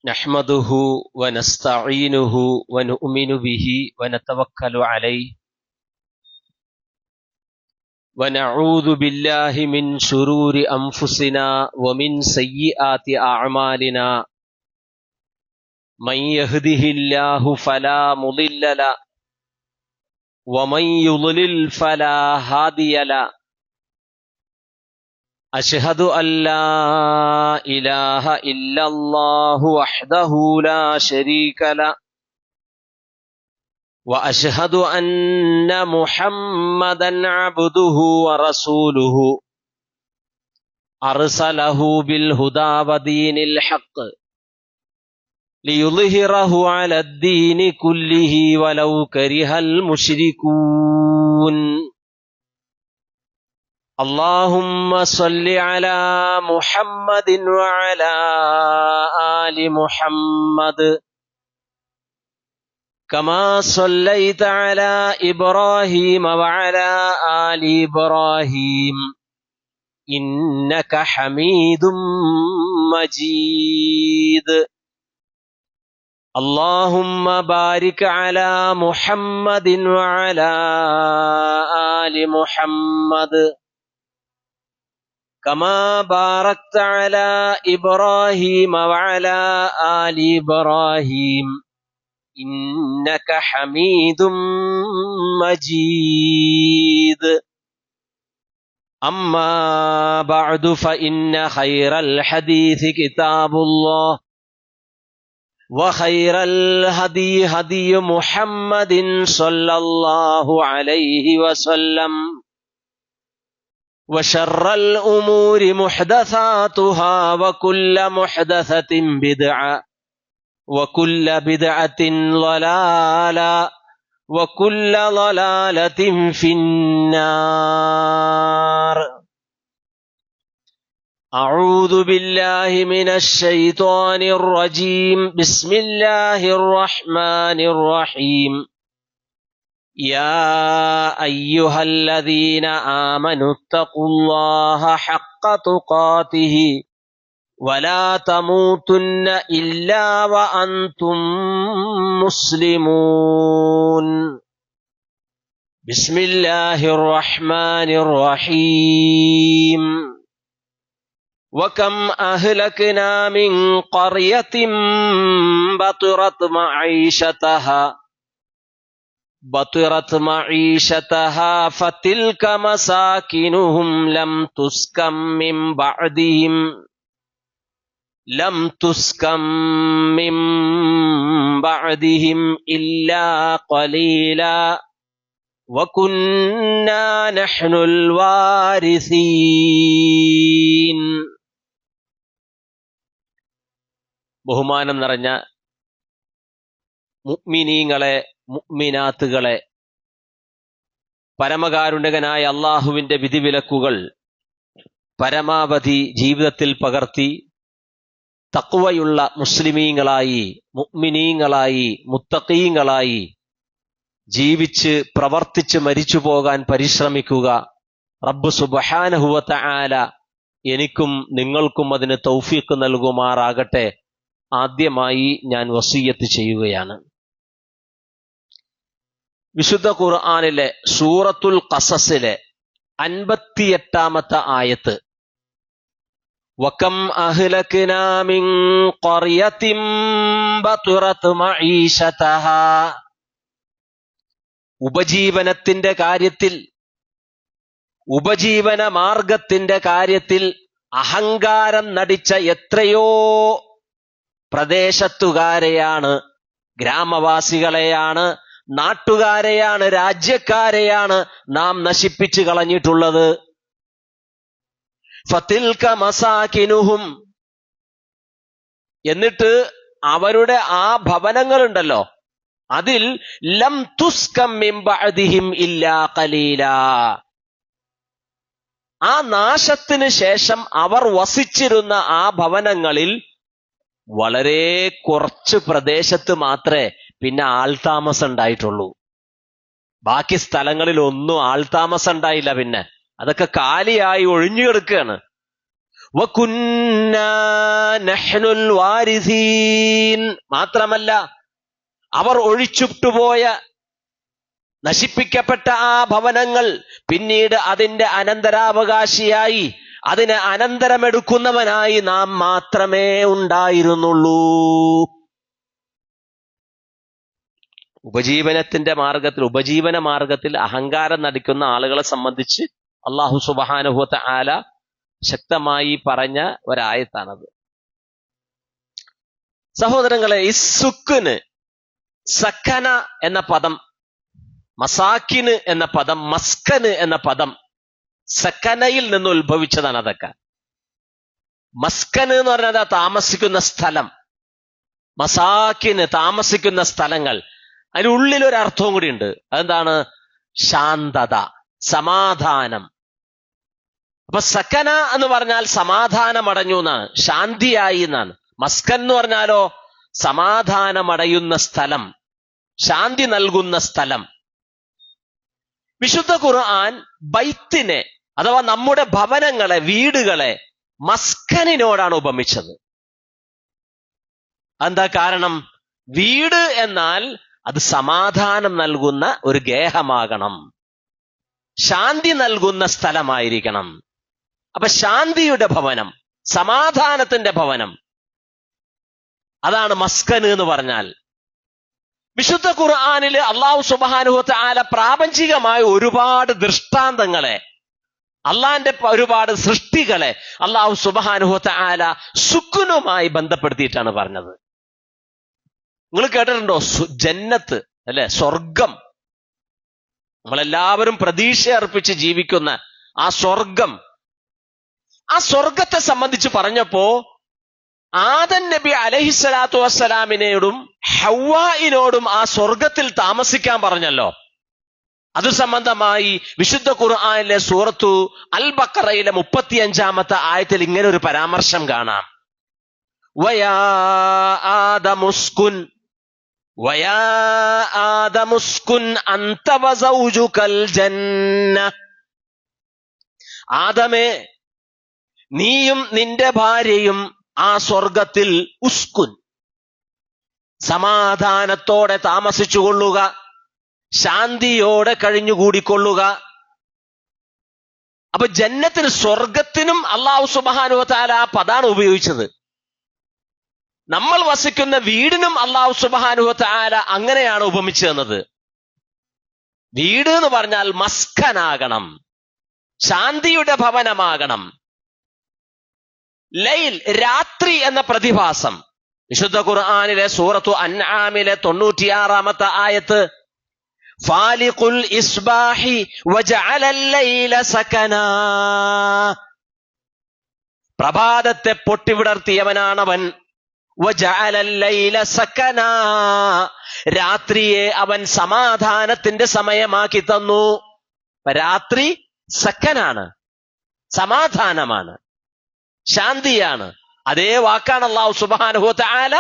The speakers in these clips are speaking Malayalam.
نحمده ونستعينه ونؤمن به ونتوكل عليه ونعوذ بالله من شرور أنفسنا ومن سيئات أعمالنا من يهده الله فلا مضل له ومن يضلل فلا هادي له أشهد أن لا إله إلا الله وحده لا شريك له وأشهد أن محمدا عبده ورسوله أرسله بالهدى ودين الحق ليظهره على الدين كله ولو كره المشركون اللهم صل على محمد وعلى آل محمد كما صليت على إبراهيم وعلى آل إبراهيم إنك حميد مجيد اللهم بارك على محمد وعلى آل محمد كما باركت على إبراهيم وعلى آل إبراهيم إنك حميد مجيد أما بعد فإن خير الحديث كتاب الله وخير الهدي هدي محمد صلى الله عليه وسلم وشر الأمور محدثاتها وكل محدثة بدعة وكل بدعة ضلالة وكل ضلالة في النار أعوذ بالله من الشيطان الرجيم بسم الله الرحمن الرحيم يا أيها الذين آمنوا اتقوا الله حق تقاته ولا تموتن إلا وأنتم مسلمون بسم الله الرحمن الرحيم وكم أهلكنا من قرية بطرت معيشتها فتلك مساكنهم لم تسكن من بعدهم إلا قليلا وكنا نحن الوارثين. ബഹുമാനം നിറഞ്ഞ മുഅ്മിനീങ്ങളെ മുഅ്മിനാത്തുകളെ, പരമകാരുണികനായ അല്ലാഹുവിന്റെ വിധിവിലക്കുകൾ പരമാവധി ജീവിതത്തിൽ പകർത്തി തഖ്വയുള്ള മുസ്ലിമീങ്ങളായി, മുഅ്മിനീങ്ങളായി, മുത്തഖീങ്ങളായി ജീവിച്ച് പ്രവർത്തിച്ച് മരിച്ചു പോകാൻ പരിശ്രമിക്കുക. റബ്ബ് സുബ്ഹാനഹു വ തആല എനിക്കും നിങ്ങൾക്കും അതിന് തൗഫീഖ് നൽകുമാറാകട്ടെ. ആദ്യമായി ഞാൻ വസിയ്യത്ത് ചെയ്യുകയാണ്. വിശുദ്ധ ഖുർആനിലെ സൂറത്തുൽ ഖസസിലെ 58-ാമത്തെ ആയത്ത്, വകം അഹ്ലക്നാ മിൻ ഖർയത്തിൻ ബതുറത് മഈശതഹാ, ഉപജീവനത്തിന്റെ കാര്യത്തിൽ, ഉപജീവന മാർഗത്തിന്റെ കാര്യത്തിൽ അഹങ്കാരം നടിച്ച എത്രയോ പ്രദേശത്തുകാരെയാണ്, ഗ്രാമവാസികളെയാണ്, നാട്ടുകാരെയാണ്, രാജ്യക്കാരെയാണ് നാം നശിപ്പിച്ചു കളഞ്ഞിട്ടുള്ളത്. ഫതിൽക മസാകിനുഹും, എന്നിട്ട് അവരുടെ ആ ഭവനങ്ങളുണ്ടല്ലോ, അതിൽ ലം തുസ്കം മിൻ ബഅദിഹിം ഇല്ലാ ഖലീലാ, ആ നാശത്തിന് ശേഷം അവർ വസിച്ചിരുന്ന ആ ഭവനങ്ങളിൽ വളരെ കുറച്ച് പ്രദേശത്ത് മാത്രമേ പിന്നെ ആൾതാമസം ഉണ്ടായിട്ടുള്ളൂ. ബാക്കി സ്ഥലങ്ങളിൽ ഒന്നും ആൾതാമസം ഉണ്ടായില്ല. പിന്നെ അതൊക്കെ കാലിയായി ഒഴിഞ്ഞു കിടക്കുകയാണ്. വകുന്നാ നഹ്നുൽ വാരിസീൻ. മാത്രമല്ല, അവർ ഒഴിച്ചുവിട്ടുപോയ നശിപ്പിക്കപ്പെട്ട ആ ഭവനങ്ങൾ പിന്നീട് അതിന്റെ അനന്തരാവകാശിയായി, അതിന് അനന്തരമെടുക്കുന്നവനായി നാം മാത്രമേ ഉണ്ടായിരുന്നുള്ളൂ. ഉപജീവന മാർഗത്തിൽ അഹങ്കാരം നടിക്കുന്ന ആളുകളെ സംബന്ധിച്ച് അല്ലാഹു സുബ്ഹാനഹു വ തആല ശക്തമായി പറഞ്ഞ ഒരായത്താണത്. സഹോദരങ്ങളെ, ഈ സുക്കുന്, സക്കന എന്ന പദം, മസാക്കിന് എന്ന പദം, മസ്കന് എന്ന പദം സക്കനയിൽ നിന്ന് ഉത്ഭവിച്ചതാണ്. അതൊക്കെ മസ്കന് എന്ന് പറഞ്ഞാൽ താമസിക്കുന്ന സ്ഥലം, മസാക്കിന് താമസിക്കുന്ന സ്ഥലങ്ങൾ. അതിനുള്ളിൽ ഒരു അർത്ഥവും കൂടി ഉണ്ട്. അതെന്താണ്? ശാന്തത, സമാധാനം. അപ്പൊ സക്കന എന്ന് പറഞ്ഞാൽ സമാധാനമടഞ്ഞു എന്നാണ്, ശാന്തിയായി എന്നാണ്. മസ്കൻ എന്ന് പറഞ്ഞാലോ സമാധാനമടയുന്ന സ്ഥലം, ശാന്തി നൽകുന്ന സ്ഥലം. വിശുദ്ധ ഖുർആൻ ബൈത്തിനെ അഥവാ നമ്മുടെ ഭവനങ്ങളെ, വീടുകളെ മസ്കനിനോടാണ് ഉപമിച്ചത്. എന്താ കാരണം? വീട് എന്നാൽ അത് സമാധാനം നൽകുന്ന ഒരു ഗേഹമാകണം, ശാന്തി നൽകുന്ന സ്ഥലമായിരിക്കണം. അപ്പൊ ശാന്തിയുടെ ഭവനം, സമാധാനത്തിന്റെ ഭവനം, അതാണ് മസ്കന് എന്ന് പറഞ്ഞാൽ. വിശുദ്ധ ഖുർആനില് അല്ലാഹു സുബ്ഹാനഹു വ തആല പ്രാപഞ്ചികമായ ഒരുപാട് ദൃഷ്ടാന്തങ്ങളെ, അള്ളാന്റെ ഒരുപാട് സൃഷ്ടികളെ അല്ലാഹു സുബ്ഹാനഹു വ തആല സുക്കുനുമായി ബന്ധപ്പെടുത്തിയിട്ടാണ് പറഞ്ഞത്. നിങ്ങൾ കേട്ടിട്ടുണ്ടോ? ജന്നത്ത് അല്ലെ, സ്വർഗം. നമ്മളെല്ലാവരും പ്രതീക്ഷ അർപ്പിച്ച് ജീവിക്കുന്ന ആ സ്വർഗം. ആ സ്വർഗത്തെ സംബന്ധിച്ച് പറഞ്ഞപ്പോ ആദം നബി അലൈഹിസ്സലാത്തു വസ്സലാമിനോടും ഹവ്വായിനോടും ആ സ്വർഗത്തിൽ താമസിക്കാൻ പറഞ്ഞല്ലോ. അത് സംബന്ധമായി വിശുദ്ധ ഖുർആനിലെ സൂറത്തു അൽ ബഖറയിലെ 35-ാമത്തെ ആയത്തിൽ ഇങ്ങനെ ഒരു പരാമർശം കാണാം. വയാ ആദമുസ്കുൻ അൻത വസൗജുകൽ ജന്ന. ആദമേ, നീയും നിന്റെ ഭാര്യയും ആ സ്വർഗത്തിൽ ഉസ്കുൻ, സമാധാനത്തോടെ താമസിച്ചുകൊള്ളുക, ശാന്തിയോടെ കഴിഞ്ഞുകൂടിക്കൊള്ളുക. അപ്പൊ ജന്നത്തിന്, സ്വർഗത്തിനും അല്ലാഹു സുബ്ഹാനഹു വ തആല ആ പദാണ് ഉപയോഗിച്ചത്. നമ്മൾ വസിക്കുന്ന വീടിനും അല്ലാഹു സുബ്ഹാനഹു വ തആല അങ്ങനെയാണ് ഉപമിച്ചു തന്നത്. വീട് എന്ന് പറഞ്ഞാൽ മസ്കനാകണം, ശാന്തിയുടെ ഭവനമാകണം. ലൈൽ, രാത്രി എന്ന പ്രതിഭാസം വിശുദ്ധ ഖുർആനിലെ സൂറത്തു അൻആമിലെ 96-ാമത്തെ ആയത്ത്, ഫാലിഖുൽ ഇസ്ബാഹി വജഅലൽ ലൈല സകനാ. പ്രഭാതത്തെ പൊട്ടിവിടർത്തിയവനാണവൻ. വജഅലൽ ലൈല സകനാ, രാത്രിയെ അവൻ സമാധാനത്തിന്റെ സമയമാക്കി തന്നു. രാത്രി സക്കനാണ്, സമാധാനമാണ്, ശാന്തിയാണ്. അതേ വാക്കാണ് അല്ലാഹു സുബ്ഹാനഹു വ തആല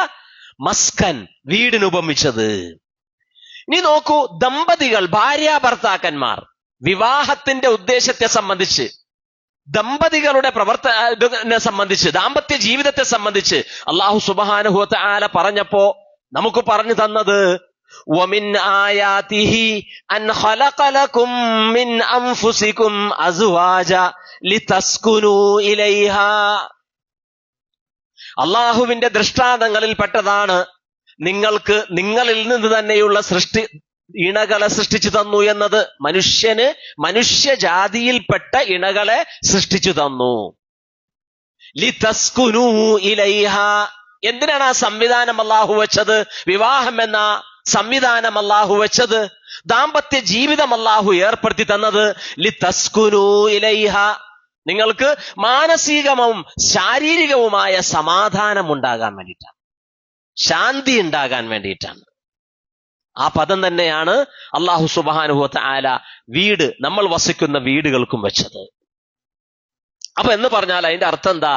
മസ്കൻ, വീടിന് ഉപമിച്ചത്. ഇനി നോക്കൂ, ദമ്പതികൾ, ഭാര്യാഭർത്താക്കന്മാർ, വിവാഹത്തിന്റെ ഉദ്ദേശത്തെ സംബന്ധിച്ച്, ദമ്പതികളുടെ പ്രവർത്തനെ സംബന്ധിച്ച്, ദാമ്പത്യ ജീവിതത്തെ സംബന്ധിച്ച് അല്ലാഹു സുബ്ഹാനഹു വ തആല പറഞ്ഞപ്പോ നമുക്ക് പറഞ്ഞു തന്നത്, വമിൻ ആയാതിഹി അൻ ഖലഖ ലക്കും മിൻ അൻഫുസികും അസ്വാജ ലിതസ്കുനൂ ഇലൈഹാ. അല്ലാഹുവിന്റെ ദൃഷ്ടാന്തങ്ങളിൽ പെട്ടതാണ് നിങ്ങൾക്ക് നിങ്ങളിൽ നിന്ന് തന്നെയുള്ള ഇണകളെ സൃഷ്ടിച്ചു തന്നു എന്നത്. മനുഷ്യജാതിയിൽപ്പെട്ട ഇണകളെ സൃഷ്ടിച്ചു തന്നു. ലിതസ്കുനൂ ഇലൈഹാ. എന്തിനാണ് ആ സംവിധാനം അല്ലാഹു വെച്ചത്? വിവാഹം എന്ന സംവിധാനം അല്ലാഹു വെച്ചത്, ദാമ്പത്യ ജീവിതം അല്ലാഹു ഏർപ്പെടുത്തി തന്നത് ലിതസ്കുനൂ ഇലൈഹാ, നിങ്ങൾക്ക് മാനസികവും ശാരീരികവുമായ സമാധാനം ഉണ്ടാകാൻ വേണ്ടിയിട്ടാണ്, ശാന്തി ഉണ്ടാകാൻ വേണ്ടിയിട്ടാണ്. ആ പദം തന്നെയാണ് അല്ലാഹു സുബ്ഹാനഹു വ തആല വീട്, നമ്മൾ വസിക്കുന്ന വീടുകൾക്കും വെച്ചത്. അപ്പൊ എന്ന് പറഞ്ഞാൽ അതിന്റെ അർത്ഥം എന്താ?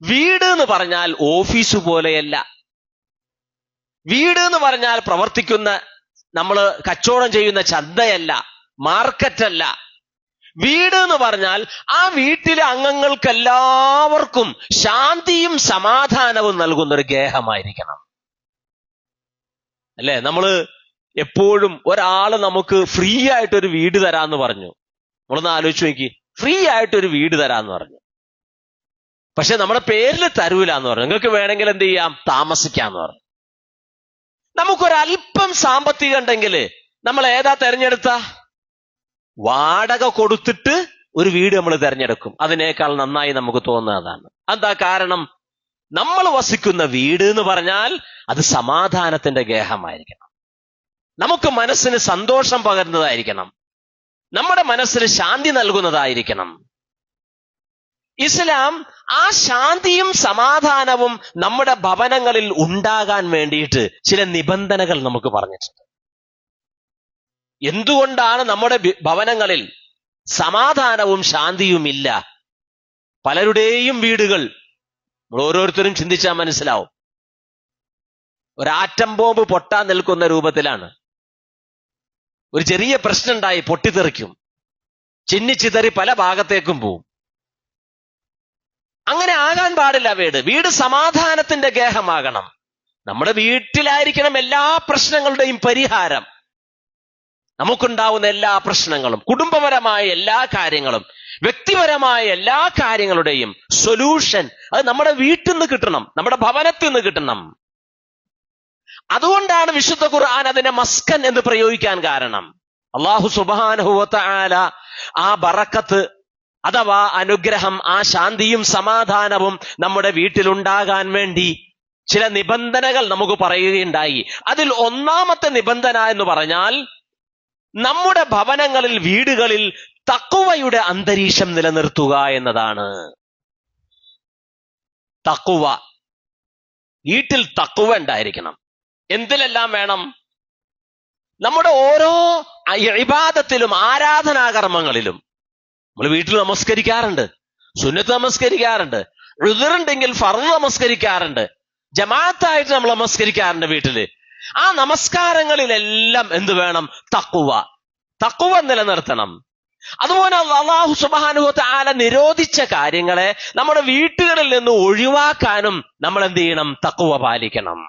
വീട് എന്ന് പറഞ്ഞാൽ ഓഫീസ് പോലെയല്ല. വീട് എന്ന് പറഞ്ഞാൽ പ്രവർത്തിക്കുന്ന, നമ്മൾ കച്ചവടം ചെയ്യുന്ന ചന്തയല്ല, മാർക്കറ്റല്ല. വീട് എന്ന് പറഞ്ഞാൽ ആ വീട്ടിലെ അംഗങ്ങൾക്കെല്ലാവർക്കും ശാന്തിയും സമാധാനവും നൽകുന്ന ഒരു ഗേഹമായിരിക്കണം. അല്ലെ? നമ്മള് എപ്പോഴും ഒരാള് നമുക്ക് ഫ്രീ ആയിട്ടൊരു വീട് തരാന്ന് പറഞ്ഞു. നമ്മളൊന്ന് ആലോചിച്ച് നോക്കി, ഫ്രീ ആയിട്ടൊരു വീട് തരാന്ന് പറഞ്ഞു. പക്ഷെ നമ്മുടെ പേരിൽ തരൂല എന്ന് പറഞ്ഞു. നിങ്ങൾക്ക് വേണമെങ്കിൽ എന്ത് ചെയ്യാം, താമസിക്കാന്ന് പറഞ്ഞു. നമുക്കൊരല്പം സാമ്പത്തികം ഉണ്ടെങ്കിൽ നമ്മൾ ഏതാ തെരഞ്ഞെടുത്ത? വാടക കൊടുത്തിട്ട് ഒരു വീട് നമ്മൾ തെരഞ്ഞെടുക്കും. അതിനേക്കാൾ നന്നായി നമുക്ക് തോന്നുന്നതാണ്. എന്താ കാരണം? നമ്മൾ വസിക്കുന്ന വീട് എന്ന് പറഞ്ഞാൽ അത് സമാധാനത്തിന്റെ ഗേഹമായിരിക്കണം. നമുക്ക് മനസ്സിന് സന്തോഷം പകരുന്നതായിരിക്കണം. നമ്മുടെ മനസ്സിന് ശാന്തി നൽകുന്നതായിരിക്കണം. ഇസ്ലാം ആ ശാന്തിയും സമാധാനവും നമ്മുടെ ഭവനങ്ങളിൽ ഉണ്ടാകാൻ വേണ്ടിയിട്ട് ചില നിബന്ധനകൾ നമുക്ക് പറഞ്ഞിട്ടുണ്ട്. എന്തുകൊണ്ടാണ് നമ്മുടെ ഭവനങ്ങളിൽ സമാധാനവും ശാന്തിയും ഇല്ല? പലരുടെയും വീടുകൾ നമ്മൾ ഓരോരുത്തരും ചിന്തിച്ചാൽ മനസ്സിലാവും, ഒരാറ്റം ബോംബ് പൊട്ടാൻ നിൽക്കുന്ന രൂപത്തിലാണ്. ഒരു ചെറിയ പ്രശ്നം ഉണ്ടായി പൊട്ടിത്തെറിക്കും, ചിന്നിച്ചിതറി പല ഭാഗത്തേക്കും പോവും. അങ്ങനെ ആകാൻ പാടില്ല. വീട് സമാധാനത്തിന്റെ ഗേഹമാകണം. നമ്മുടെ വീട്ടിലായിരിക്കണം എല്ലാ പ്രശ്നങ്ങളുടെയും പരിഹാരം. നമുക്കുണ്ടാവുന്ന എല്ലാ പ്രശ്നങ്ങളും, കുടുംബപരമായ എല്ലാ കാര്യങ്ങളും, വ്യക്തിപരമായ എല്ലാ കാര്യങ്ങളുടെയും സൊല്യൂഷൻ അത് നമ്മുടെ വീട്ടിൽ നിന്ന് കിട്ടണം, നമ്മുടെ ഭവനത്തിൽ നിന്ന് കിട്ടണം. അതുകൊണ്ടാണ് വിശുദ്ധ ഖുർആൻ അതിനെ മസ്കൻ എന്ന് പ്രയോഗിക്കാൻ കാരണം. അല്ലാഹു സുബ്ഹാനഹു വ തആല ആ ബറക്കത്ത് അഥവാ അനുഗ്രഹം, ആ ശാന്തിയും സമാധാനവും നമ്മുടെ വീട്ടിലുണ്ടാകാൻ വേണ്ടി ചില നിബന്ധനകൾ നമുക്ക് പറയുകയുണ്ടായി. അതിൽ ഒന്നാമത്തെ നിബന്ധന എന്ന് പറഞ്ഞാൽ നമ്മുടെ ഭവനങ്ങളിൽ, വീടുകളിൽ തഖ്വയുടെ അന്തരീക്ഷം നിലനിർത്തുക എന്നതാണ്. തഖ്വ, വീട്ടിൽ തഖ്വ ഉണ്ടായിരിക്കണം. എന്തിലെല്ലാം വേണം? നമ്മുടെ ഓരോ ഇബാദത്തിലും, ആരാധനാകർമ്മങ്ങളിലും. നമ്മൾ വീട്ടിൽ നമസ്കരിക്കാറുണ്ട്, സുന്നത്ത് നമസ്കരിക്കാറുണ്ട്, ഉദ്റുണ്ടെങ്കിൽ ഫർദ് നമസ്കരിക്കാറുണ്ട്, ജമാഅത്തായിട്ട് നമ്മൾ നമസ്കരിക്കാറുണ്ട് വീട്ടില്. ആ നമസ്കാരങ്ങളിലെല്ലാം എന്ത് വേണം? തഖ്വ നിലനിർത്തണം. അതുപോലെ അല്ലാഹു സുബ്ഹാനഹു വ തആല നിരോധിച്ച കാര്യങ്ങളെ നമ്മുടെ വീട്ടുകളിൽ നിന്ന് ഒഴിവാക്കാനും നമ്മൾ എന്ത് ചെയ്യണം? തഖ്വ പാലിക്കണം.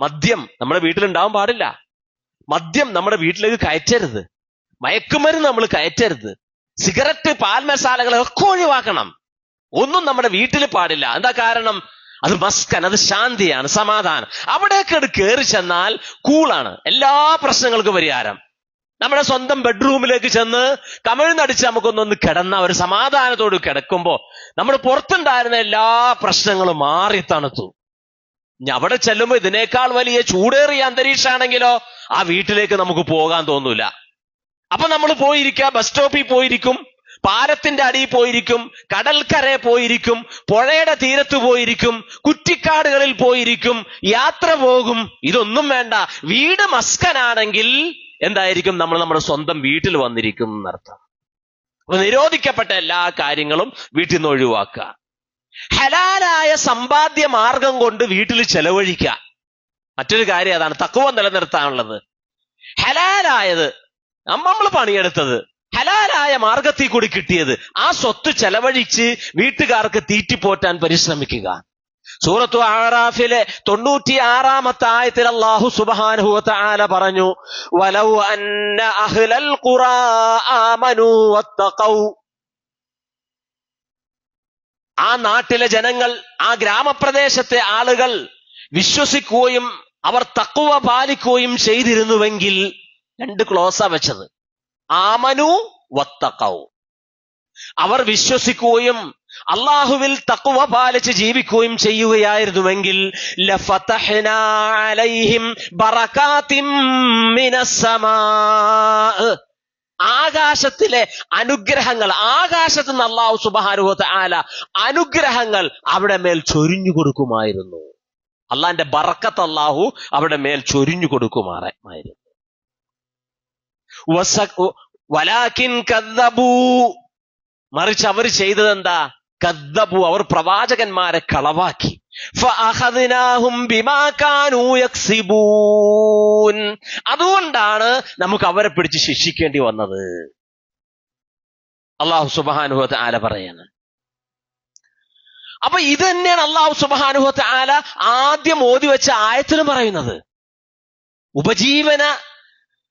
മദ്യം നമ്മുടെ വീട്ടിലുണ്ടാവാൻ പാടില്ല. മദ്യം നമ്മുടെ വീട്ടിലേക്ക് കയറ്റരുത്. മയക്കുമരുന്ന് നമ്മൾ കയറ്റരുത്. സിഗരറ്റ്, പാൽ മസാലകളൊക്കെ ഒഴിവാക്കണം. ഒന്നും നമ്മുടെ വീട്ടിൽ പാടില്ല. എന്താ കാരണം? അത് മസ്കൻ, അത് ശാന്തിയാണ്, സമാധാനം. അവിടേക്ക് കയറി ചെന്നാൽ കൂളാണ്, എല്ലാ പ്രശ്നങ്ങൾക്കും പരിഹാരം. നമ്മുടെ സ്വന്തം ബെഡ്റൂമിലേക്ക് ചെന്ന് കമിഴ്ന്നടിച്ച് നമുക്കൊന്നൊന്ന് കിടന്ന ഒരു സമാധാനത്തോട് കിടക്കുമ്പോ നമ്മൾ പുറത്തുണ്ടായിരുന്ന എല്ലാ പ്രശ്നങ്ങളും മാറി തണുത്തു. ഇനി അവിടെ ചെല്ലുമ്പോ ഇതിനേക്കാൾ വലിയ ചൂടേറിയ അന്തരീക്ഷമാണെങ്കിലോ ആ വീട്ടിലേക്ക് നമുക്ക് പോകാൻ തോന്നൂല. അപ്പൊ നമ്മൾ പോയിരിക്കുക, ബസ് സ്റ്റോപ്പിൽ പോയിരിക്കും, പാലത്തിന്റെ അടിയിൽ പോയിരിക്കും, കടൽക്കരയിൽ പോയിരിക്കും, പുഴയുടെ തീരത്ത് പോയിരിക്കും, കുറ്റിക്കാടുകളിൽ പോയിരിക്കും, യാത്ര പോകും. ഇതൊന്നും വേണ്ട. വീട് മസ്കനാണെങ്കിൽ എന്തായിരിക്കും? നമ്മൾ നമ്മുടെ സ്വന്തം വീട്ടിൽ വന്നിരിക്കും എന്നർത്ഥം. അപ്പൊ നിരോധിക്കപ്പെട്ട എല്ലാ കാര്യങ്ങളും വീട്ടിൽ നിന്ന് ഒഴിവാക്കുക. ഹലാലായ സമ്പാദ്യ മാർഗം കൊണ്ട് വീട്ടിൽ ചെലവഴിക്കുക. മറ്റൊരു കാര്യം അതാണ് തഖ്വ നിലനിർത്താനുള്ളത്. ഹലാലായത്, നമ്മൾ പണിയെടുത്തത്, ഹലാലായ മാർഗത്തിൽ കൂടി കിട്ടിയത്, ആ സ്വത്ത് ചെലവഴിച്ച് വീട്ടുകാർക്ക് തീറ്റിപ്പോറ്റാൻ പരിശ്രമിക്കുക. സൂറത്തു അഅറാഫിലെ 96-ാമത്തെ ആയത്തിൽ അല്ലാഹു സുബ്ഹാനഹു വ തആല പറഞ്ഞു, വലൗ അന്ന അഹ്ലൽ ഖുറാ ആമനൂ വത്തഖൗ. ആ നാട്ടിലെ ജനങ്ങൾ, ആ ഗ്രാമപ്രദേശത്തെ ആളുകൾ വിശ്വസിക്കുകയും അവർ തഖ്വ പാലിക്കുകയും ചെയ്തിരുന്നുവെങ്കിൽ, രണ്ട് ക്ലോസാ വെച്ചത്, ആമനു വത്തഖൗ. അവർ വിശ്വസിക്കുകയും അള്ളാഹുവിൽ തഖ്വ പാലിച്ച് ജീവിക്കുകയും ചെയ്യുകയായിരുന്നുവെങ്കിൽ ലഫതഹ്നാ അലൈഹിം ബറകാതിം മിനസ്സമാ. ആകാശത്തിലെ അനുഗ്രഹങ്ങൾ, ആകാശത്ത് നിന്ന് അല്ലാഹു സുബ്ഹാനഹു വ തആല അനുഗ്രഹങ്ങൾ അവിടെ മേൽ ചൊരിഞ്ഞു കൊടുക്കുമായിരുന്നു. അള്ളാന്റെ ബറക്കത്ത് അല്ലാഹു അവിടെ മേൽ ചൊരിഞ്ഞു കൊടുക്കുമായിരുന്നു. വലാകിൻ കദ്ദബൂ, മറിച്ച് അവർ ചെയ്തത് എന്താ? കദ്ദബു, അവർ പ്രവാചകന്മാരെ കളവാക്കി. ഫഅഖദ്നാഹും ബിമാ കാനൂ യക്സിബൂൻ. അതുകൊണ്ടാണ് നമുക്ക് അവരെ പിടിച്ച് ശിക്ഷിക്കേണ്ടി വന്നത്. അള്ളാഹു സുബ്ഹാനഹു വ തആല പറയാണ്. അപ്പൊ ഇത് തന്നെയാണ് അള്ളാഹു സുബ്ഹാനഹു വ തആല ആദ്യം ഓതി വെച്ച ആയത്തിലും പറയുന്നത്. ഉപജീവന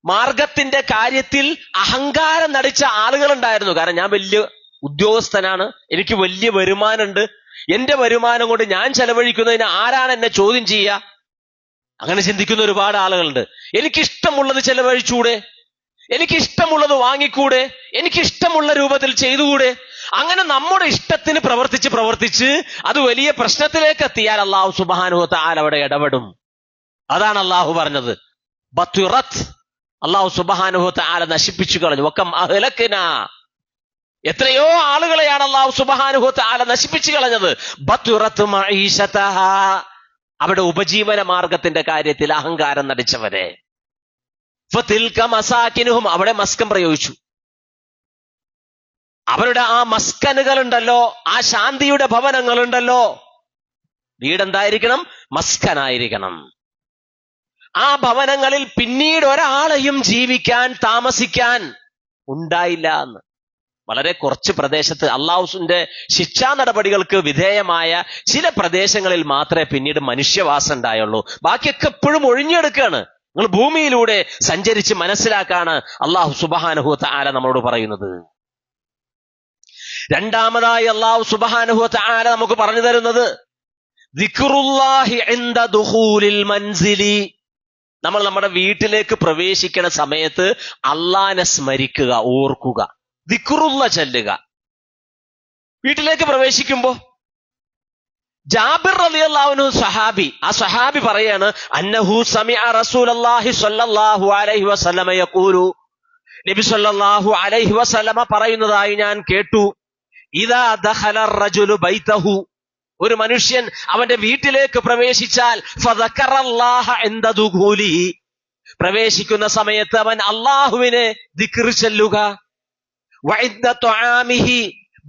മാർഗത്തിന്റെ കാര്യത്തിൽ അഹങ്കാരം നടിച്ച ആളുകളുണ്ടായിരുന്നു. കാരണം ഞാൻ വലിയ ഉദ്യോഗസ്ഥനാണ്, എനിക്ക് വലിയ വരുമാനമുണ്ട്, എന്റെ വരുമാനം കൊണ്ട് ഞാൻ ചെലവഴിക്കുന്നതിന് ആരാണ് എന്നെ ചോദ്യം ചെയ്യുക? അങ്ങനെ ചിന്തിക്കുന്ന ഒരുപാട് ആളുകളുണ്ട്. എനിക്കിഷ്ടമുള്ളത് ചെലവഴിച്ചൂടെ, എനിക്കിഷ്ടമുള്ളത് വാങ്ങിക്കൂടെ, എനിക്കിഷ്ടമുള്ള രൂപത്തിൽ ചെയ്തുകൂടെ? അങ്ങനെ നമ്മുടെ ഇഷ്ടത്തിന് പ്രവർത്തിച്ച് അത് വലിയ പ്രശ്നത്തിലേക്ക് എത്തിയാൽ അള്ളാഹു സുബ്ഹാനഹു വ തആല അവിടെ ഇടപെടും. അതാണ് അള്ളാഹു പറഞ്ഞത്. ബത്തുറത്ത്, അള്ളാഹു സുബ്ഹാനഹു വ തആല നശിപ്പിച്ചു കളഞ്ഞു. വകം അഹ്ലക്നാ, എത്രയോ ആളുകളെയാണ് അള്ളാഹു സുബ്ഹാനഹു വ തആല നശിപ്പിച്ചു കളഞ്ഞത്. ബത്തുറത്ത് മഈശതഹാ, അവിടെ ഉപജീവന മാർഗത്തിന്റെ കാര്യത്തിൽ അഹങ്കാരം നടിച്ചവരെ. ഫതിൽക മസാകിനുഹും, അവിടെ മസ്കൻ പ്രയോഗിച്ചു. അവരുടെ ആ മസ്കനുകൾ ഉണ്ടല്ലോ, ആ ശാന്തിയുടെ ഭവനങ്ങൾ ഉണ്ടല്ലോ, വീടെന്തായിരിക്കണം? മസ്കനായിരിക്കണം. ആ ഭവനങ്ങളിൽ പിന്നീട് ഒരാളെയും ജീവിക്കാൻ, താമസിക്കാൻ ഉണ്ടായില്ല എന്ന്. വളരെ കുറച്ച് പ്രദേശത്ത് അള്ളാഹുവിന്റെ ശിക്ഷാ നടപടികൾക്ക് വിധേയമായ ചില പ്രദേശങ്ങളിൽ മാത്രമേ പിന്നീട് മനുഷ്യവാസം ഉണ്ടായുള്ളൂ. ബാക്കിയൊക്കെ എപ്പോഴും ഒഴിഞ്ഞെടുക്കുകയാണ്. നിങ്ങൾ ഭൂമിയിലൂടെ സഞ്ചരിച്ച് മനസ്സിലാക്കാണ് അള്ളാഹു സുബ്ഹാനഹു വ തആല നമ്മളോട് പറയുന്നത്. രണ്ടാമതായി അള്ളാഹു സുബ്ഹാനഹു വ തആല നമുക്ക് പറഞ്ഞു തരുന്നത് ദിക്റുല്ലാഹി ഇൻദ ദുഖൂലിൽ മൻസിലി. നമ്മൾ നമ്മുടെ വീട്ടിലേക്ക് പ്രവേശിക്കുന്ന സമയത്ത് അള്ളാനെ സ്മരിക്കുക, ഓർക്കുക, ദിക്റുള്ള ചൊല്ലുക. വീട്ടിലേക്ക് പ്രവേശിക്കുമ്പോ ജാബിർ റളിയല്ലാഹു അൻഹു സഹാബി, ആ സഹാബി പറയാണ്, അന്നഹു സമിഅ റസൂലല്ലാഹി സ്വല്ലല്ലാഹു അലൈഹി വസല്ലമ യഖൂലു, നബി സ്വല്ലല്ലാഹു അലൈഹി വസല്ലമ പറയുന്നതായി ഞാൻ കേട്ടു, ഇദാ ദഖല റജുലു ബൈതഹു, ഒരു മനുഷ്യൻ അവന്റെ വീട്ടിലേക്ക് പ്രവേശിച്ചാൽ ഫദക്കറല്ലാഹ ഇൻദ ദുഖൂലിഹി, പ്രവേശിക്കുന്ന സമയത്ത് അവൻ അല്ലാഹുവിനെ ദിക്ർ ചൊല്ലുക. വഇദ്ദ തുആമിഹി,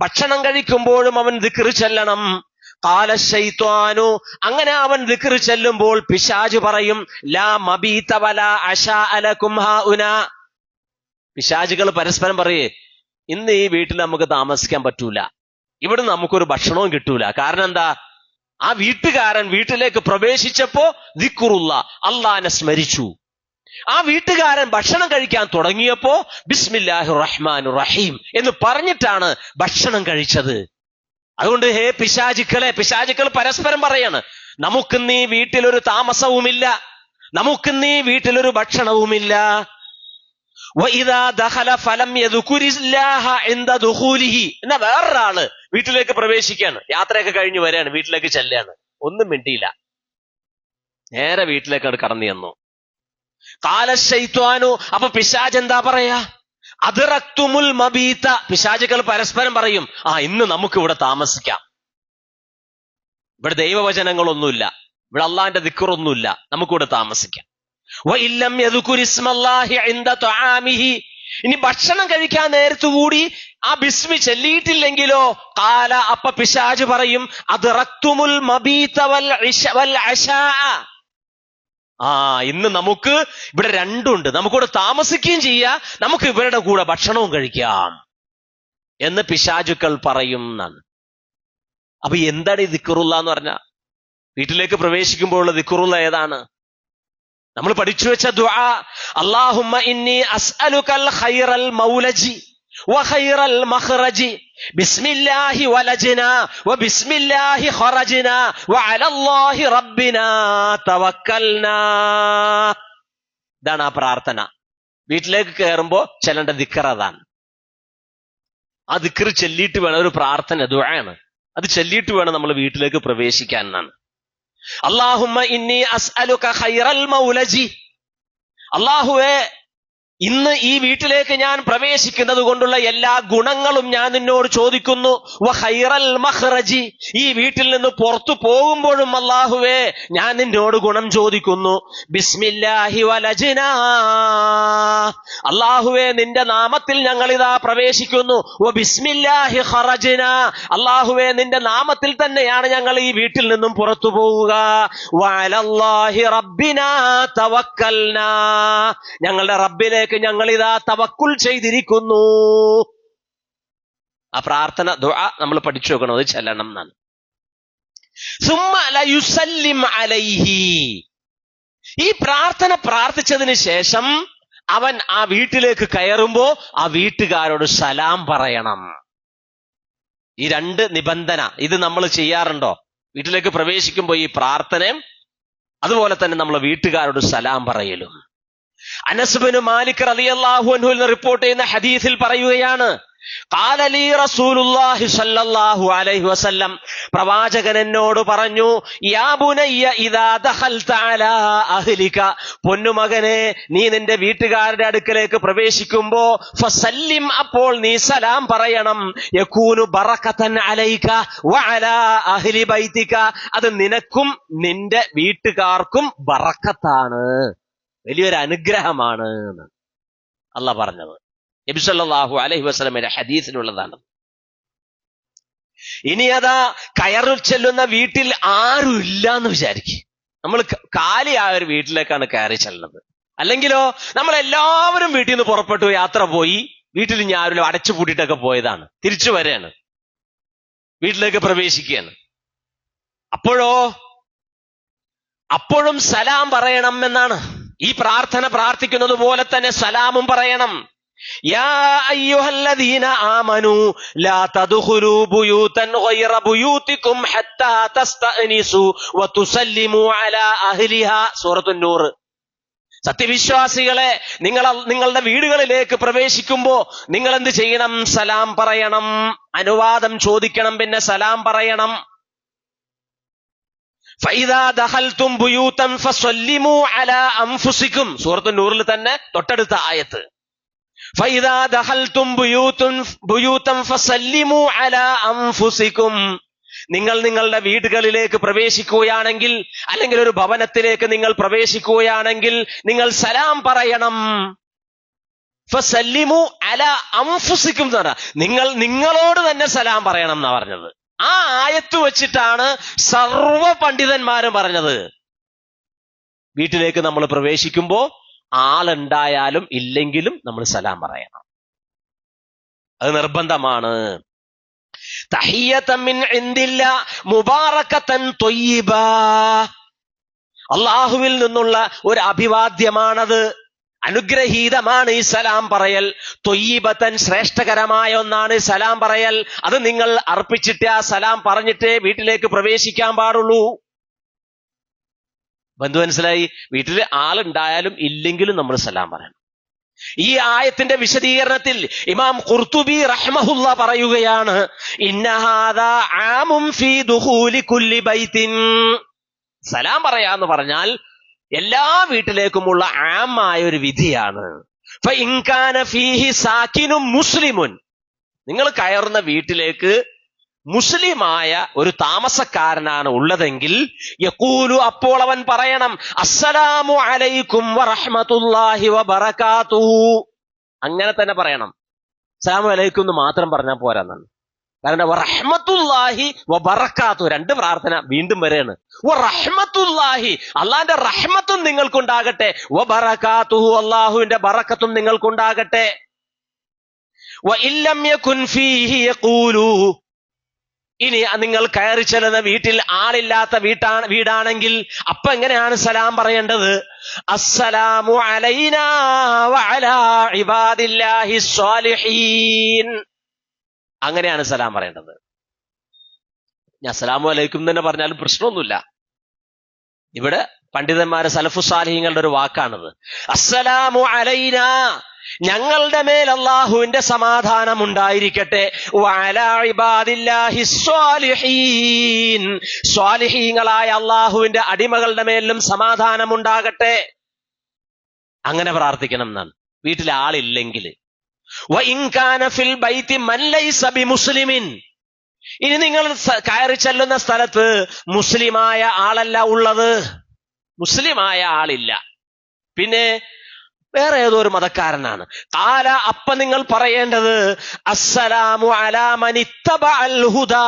ഭക്ഷണം കഴിക്കുമ്പോഴും അവൻ ദിക്ർ ചൊല്ലണം. ഖാല ശൈത്വാനു, അങ്ങനെ അവൻ ദിക്ർ ചൊല്ലുമ്പോൾ പിശാച് പറയും, ലാ മബീത വലാ അശാ ലകും ഹാഉനാ. പിശാചുകൾ പരസ്പരം പറയേ, ഇന്ന് ഈ വീട്ടിൽ നമുക്ക് താമസിക്കാൻ പറ്റൂല, ഇവിടെ നമുക്കൊരു ഭക്ഷണവും കിട്ടൂല. കാരണം എന്താ? ആ വീട്ടുകാരൻ വീട്ടിലേക്ക് പ്രവേശിച്ചപ്പോ ദിക്റുള്ള, അള്ളാനെ സ്മരിച്ചു. ആ വീട്ടുകാരൻ ഭക്ഷണം കഴിക്കാൻ തുടങ്ങിയപ്പോ ബിസ്മില്ലാഹിർ റഹ്മാനിർ റഹീം എന്ന് പറഞ്ഞിട്ടാണ് ഭക്ഷണം കഴിച്ചത്. അതുകൊണ്ട് ഹേ പിശാചുക്കൾ പരസ്പരം പറയാണ്, നമുക്കിന്ന് ഈ വീട്ടിലൊരു താമസവുമില്ല, നമുക്കിന്ന് ഈ വീട്ടിലൊരു ഭക്ഷണവുമില്ല. വഇദാ ദഖല ഫലം യദ്കുരില്ലാഹ ഇൻദ ദുഖൂലിഹി, എന്നാ വേറൊരാള് വീട്ടിലേക്ക് പ്രവേശിക്കുകയാണ്, യാത്രയൊക്കെ കഴിഞ്ഞ് വരികയാണ്, വീട്ടിലേക്ക് ചെല്ലുകയാണ്, ഒന്നും മിണ്ടിയില്ല, നേരെ വീട്ടിലേക്ക് കടന്നു ചെന്നു. ഖാല ശൈത്വാനു, അപ്പൊ പിശാച് എന്താ പറയാ? അദ്റക്തുമുൽ മബീത, പിശാചുക്കൾ പരസ്പരം പറയും, ഇന്ന് നമുക്ക് ഇവിടെ താമസിക്കാം, ഇവിടെ ദൈവവചനങ്ങളൊന്നുമില്ല, ഇവിടെ അള്ളാന്റെ ദിക്റൊന്നുമില്ല, നമുക്കിവിടെ താമസിക്കാം. വഇല്ലം യദ്കുർ ഇസ്മല്ലാഹി ഇൻദ തുആമിഹി, ഇനി ഭക്ഷണം കഴിക്കാൻ നേരത്തുകൂടി ആ ബിസ്മി ചൊല്ലിയിട്ടില്ലെങ്കിലോ, ഖാല, അപ്പ പിശാച് പറയും, അദ്റക്തുമുൽ മബീത വൽ അശാ, ഇന്ന് നമുക്ക് ഇവിടെ രണ്ടുണ്ട്, നമുക്കിവിടെ താമസിക്കുകയും ചെയ്യാം, നമുക്ക് ഇവരുടെ കൂടെ ഭക്ഷണവും കഴിക്കാം എന്ന് പിശാചുക്കൾ പറയും എന്നാണ്. അപ്പൊ എന്താണ് ഈ ദിക്റുള്ള എന്ന് പറഞ്ഞ? വീട്ടിലേക്ക് പ്രവേശിക്കുമ്പോഴുള്ള ദിക്റുള്ള ഏതാണ്? നമ്മൾ പഠിച്ചു വെച്ച ദുആ, അല്ലാഹുമ്മ ഇന്നി അസ്അലുകൽ ഖൈറൽ മൗലജി വഖൈറൽ മഖ്റജി ബിസ്മില്ലാഹി വലജ്നാ വബിസ്മില്ലാഹി ഖറജ്നാ വഅലല്ലാഹി റബ്ബിനാ തവക്കൽനാ. ഇതാണ് ആ പ്രാർത്ഥന. വീട്ടിലേക്ക് കയറുമ്പോ ചെല്ലേണ്ട ദിക്ർ അതാണ്. ആ ദിക്ർ ചൊല്ലിയിട്ട് വേണം, ഒരു പ്രാർത്ഥന ദുആയാണ്, അത് ചൊല്ലിയിട്ട് വേണം നമ്മൾ വീട്ടിലേക്ക് പ്രവേശിക്കാൻ എന്നാണ്. അല്ലാഹുമ്മ ഇന്നി അസ്അലുക ഖൈറൽ മൗലജി, അല്ലാഹുവേ ഇന്ന് ഈ വീട്ടിലേക്ക് ഞാൻ പ്രവേശിക്കുന്നത് കൊണ്ടുള്ള എല്ലാ ഗുണങ്ങളും ഞാൻ നിന്നോട് ചോദിക്കുന്നു. വഖൈറൽ മഖ്റജി, ഈ വീട്ടിൽ നിന്ന് പുറത്തു പോകുമ്പോഴും അല്ലാഹുവേ ഞാൻ നിന്നോട് ഗുണം ചോദിക്കുന്നു. ബിസ്മില്ലാഹി വലജ്നാ, അല്ലാഹുവേ നിന്റെ നാമത്തിൽ ഞങ്ങൾ ഇതാ പ്രവേശിക്കുന്നു. വബിസ്മില്ലാഹി ഖറജ്നാ, അല്ലാഹുവേ നിന്റെ നാമത്തിൽ തന്നെയാണ് ഞങ്ങൾ ഈ വീട്ടിൽ നിന്നും പുറത്തു പോവുക. വഅലല്ലാഹി റബ്ബിനാ തവക്കൽനാ, ഞങ്ങളുടെ റബ്ബിലേക്ക് ഞങ്ങൾ ഇതാ തവക്കുൽ ചെയ്തിരിക്കുന്നു. ആ പ്രാർത്ഥന ദുആ നമ്മൾ പഠിച്ചു വെക്കണം, അത് ചെല്ലണം എന്നാണ്. സുമ്മ ലയുസല്ലിം അലൈഹി, ഈ പ്രാർത്ഥന പ്രാർത്ഥിച്ചതിന് ശേഷം അവൻ ആ വീട്ടിലേക്ക് കയറുമ്പോ ആ വീട്ടുകാരോട് സലാം പറയണം. ഈ രണ്ട് നിബന്ധന ഇത് നമ്മൾ ചെയ്യാറുണ്ടോ? വീട്ടിലേക്ക് പ്രവേശിക്കുമ്പോൾ ഈ പ്രാർത്ഥനയും അതുപോലെ തന്നെ നമ്മൾ വീട്ടുകാരോട് സലാം പറയലും. അനസ് ബിൻ മാലിക് റളിയല്ലാഹു അൻഹു റിപ്പോർട്ട് ചെയ്യുന്ന ഹദീസിൽ പറയുകയാണ്, ഖാല ലീ റസൂലുള്ളാഹി സ്വല്ലല്ലാഹു അലൈഹി വസല്ലം, പ്രവാചകൻ എന്നോട് പറഞ്ഞു, യാ ബുനയ്യ ഇദാ ദഖൽത അലാ അഹ്ലിക, പൊന്നുമകനെ നീ നിന്റെ വീട്ടുകാരുടെ അടുക്കലേക്ക് പ്രവേശിക്കുമ്പോ ഫസല്ലിം, അപ്പോൾ നീ സലാം പറയണം, യകൂനു ബറകതൻ അലൈക വഅലാ അഹ്ലി ബൈതിക, അത് നിനക്കും നിന്റെ വീട്ടുകാർക്കും ബറക്കത്താണ്, വലിയൊരു അനുഗ്രഹമാണ് അല്ലാഹ് പറഞ്ഞത്. നബി സല്ലല്ലാഹു അലൈഹി വസല്ലമയുടെ ഹദീസിലുള്ളതാണ്. ഇനി അതാ കയറി ചെല്ലുന്ന വീട്ടിൽ ആരും ഇല്ല എന്ന് വിചാരിക്കും. നമ്മൾ കാലിയായ ഒരു വീട്ടിലേക്കാണ് കയറി ചെല്ലുന്നത്. അല്ലെങ്കിലോ നമ്മളെല്ലാവരും വീട്ടിൽ നിന്ന് പുറപ്പെട്ടു, യാത്ര പോയി, വീട്ടിൽ ഞാരും അടച്ചു പൂട്ടിയിട്ടൊക്കെ പോയതാണ്, തിരിച്ചു വരെയാണ്, വീട്ടിലേക്ക് പ്രവേശിക്കുകയാണ്. അപ്പോഴും സലാം പറയണം എന്നാണ്. ഈ പ്രാർത്ഥന പ്രാർത്ഥിക്കുന്നത് പോലെ തന്നെ സലാമും പറയണം. യാ അയ്യുഹല്ലദീന ആമനൂ ലാ തദ്ഖുലൂ ബുയൂതൻ ഗൈറ ബുയൂതികും ഹത്താ തസ്തഅനിസു വതുസല്ലിമു അലാ അഹ്ലിഹാ. സൂറത്തുൻ നൂർ. സത്യവിശ്വാസികളെ, നിങ്ങളുടെ വീടുകളിലേക്ക് പ്രവേശിക്കുമ്പോ നിങ്ങൾ എന്ത് ചെയ്യണം? സലാം പറയണം, അനുവാദം ചോദിക്കണം, പിന്നെ സലാം പറയണം. ഫൈദാ ദഖൽതും ബുയൂതൻ ഫസല്ലിമു അലാ അൻഫുസികും. സൂറത്തുൻ നൂറിൽ തന്നെ തൊട്ടടുത്ത ആയത്ത്. ഫൈദാ ദഖൽതും ബുയൂതൻ ഫസല്ലിമു അലാ അൻഫുസികും. നിങ്ങൾ നിങ്ങളുടെ വീടുകളിലേക്ക് പ്രവേശിക്കുകയാണെങ്കിൽ, അല്ലെങ്കിൽ ഒരു ഭവനത്തിലേക്ക് നിങ്ങൾ പ്രവേശിക്കുകയാണെങ്കിൽ നിങ്ങൾ സലാം പറയണം. ഫസല്ലിമു അലാ അൻഫുസികും എന്ന് പറഞ്ഞാൽ നിങ്ങളോട് തന്നെ സലാം പറയണം എന്നാ പറഞ്ഞത്. ആ ആയത്ത് വെച്ചിട്ടാണ് സർവ പണ്ഡിതന്മാരും പറഞ്ഞത്, വീട്ടിലേക്ക് നമ്മൾ പ്രവേശിക്കുമ്പോ ആളുണ്ടായാലും ഇല്ലെങ്കിലും നമ്മൾ സലാം പറയണം, അത് നിർബന്ധമാണ്. തഹിയ്യതൻ മിൻ ഇൻദില്ലാ മുബാറകതൻ ത്വയ്യിബാ, അല്ലാഹുവിൽ നിന്നുള്ള ഒരു അഭിവാദ്യമാണത്, അനുഗ്രഹീതമാണ് ഈ സലാം പറയൽ. ത്വയ്യിബതൻ, ശ്രേഷ്ഠകരമായ ഒന്നാണ് സലാം പറയൽ. അത് നിങ്ങൾ അർപ്പിച്ചിട്ട് ആ സലാം പറഞ്ഞിട്ടേ വീട്ടിലേക്ക് പ്രവേശിക്കാൻ പാടുള്ളൂ. ബന്ധു മനസ്സിലായി? വീട്ടിൽ ആളുണ്ടായാലും ഇല്ലെങ്കിലും നമ്മൾ സലാം പറയണം. ഈ ആയത്തിന്റെ വിശദീകരണത്തിൽ ഇമാം ഖുർത്തുബി റഹ്മഹുല്ലാ പറയുകയാണ്, ഇന്ന ഹാദാ ആമുൻ ഫീ ദുഖൂലി കുല്ലി ബൈത്തിൻ. സലാം പറയാന്ന് പറഞ്ഞാൽ എല്ലാ വീട്ടിലേക്കുമുള്ള ആമായ ഒരു വിധിയാണ്. ഫഇൻ കാന ഫീഹി സാകിനും മുസ്ലിമുൻ, നിങ്ങൾ കയറുന്ന വീട്ടിലേക്ക് മുസ്ലിമായ ഒരു താമസക്കാരനാണ് ഉള്ളതെങ്കിൽ യഖൂലു, അപ്പോൾ അവൻ പറയണം, അസ്സലാമു അലൈക്കും വറഹ്മത്തുള്ളാഹി വബറകാതുഹു. അങ്ങനെ തന്നെ പറയണം. അസ്സലാമു അലൈക്കും എന്ന് മാത്രം പറഞ്ഞാൽ പോരാന്നാണ്. കാരണം വറഹ്മത്തുള്ളാഹി വബറകാതുഹു, രണ്ട് പ്രാർത്ഥന വീണ്ടും വരെയാണ്. വറഹ്മത്തുള്ളാഹി, അള്ളാന്റെ റഹ്മത്തും നിങ്ങൾക്കുണ്ടാകട്ടെ, വബറകാതുഹു, അള്ളാഹുവിന്റെ ബറക്കത്തും നിങ്ങൾക്കുണ്ടാകട്ടെ. വഇല്ലം യകുൻ ഫീഹി യഖൂലു, ഇനി നിങ്ങൾ കയറി ചെല്ലുന്ന വീട്ടിൽ ആളില്ലാത്ത വീടാണെങ്കിൽ അപ്പൊ എങ്ങനെയാണ് സലാം പറയേണ്ടത്? അസ്സലാമു അലൈനാ വഅലാ ഇബാദില്ലാഹി സ്വാലിഹീൻ, അങ്ങനെയാണ് സലാം പറയേണ്ടത്. ഞാൻ അസ്സലാമു അലൈക്കും തന്നെ പറഞ്ഞാലും പ്രശ്നമൊന്നുമില്ല. ഇവിടെ പണ്ഡിതന്മാരെ സലഫു സാലിഹീങ്ങളുടെ ഒരു വാക്കാണത്. അസ്സലാമു അലൈനാ, ഞങ്ങളുടെ മേൽ അല്ലാഹുവിന്റെ സമാധാനം ഉണ്ടായിരിക്കട്ടെ, വഅലാ ഇബാദില്ലാഹി സ്വാലിഹീൻ, സ്വാലിഹീങ്ങളായ അല്ലാഹുവിന്റെ അടിമകളുടെ മേലും സമാധാനം ഉണ്ടാകട്ടെ. അങ്ങനെ പ്രാർത്ഥിക്കണം എന്നാണ് വീട്ടിൽ ആളില്ലെങ്കിൽ. വഇൻ കാന ഫിൽ ബൈതി മൻ ലൈസ ബിമുസ്ലിമിൻ, ഇനി നിങ്ങൾ കയറി ചെല്ലുന്ന സ്ഥലത്ത് മുസ്ലിമായ ആളല്ല ഉള്ളത്, മുസ്ലിമായ ആളില്ല, പിന്നെ വേറെ ഏതോ ഒരു മതക്കാരനാണ്. ഖാല, അപ്പ നിങ്ങൾ പറയേണ്ടത് അസ്സലാമു അലാ മൻ ഇത്തബഅൽ ഹുദാ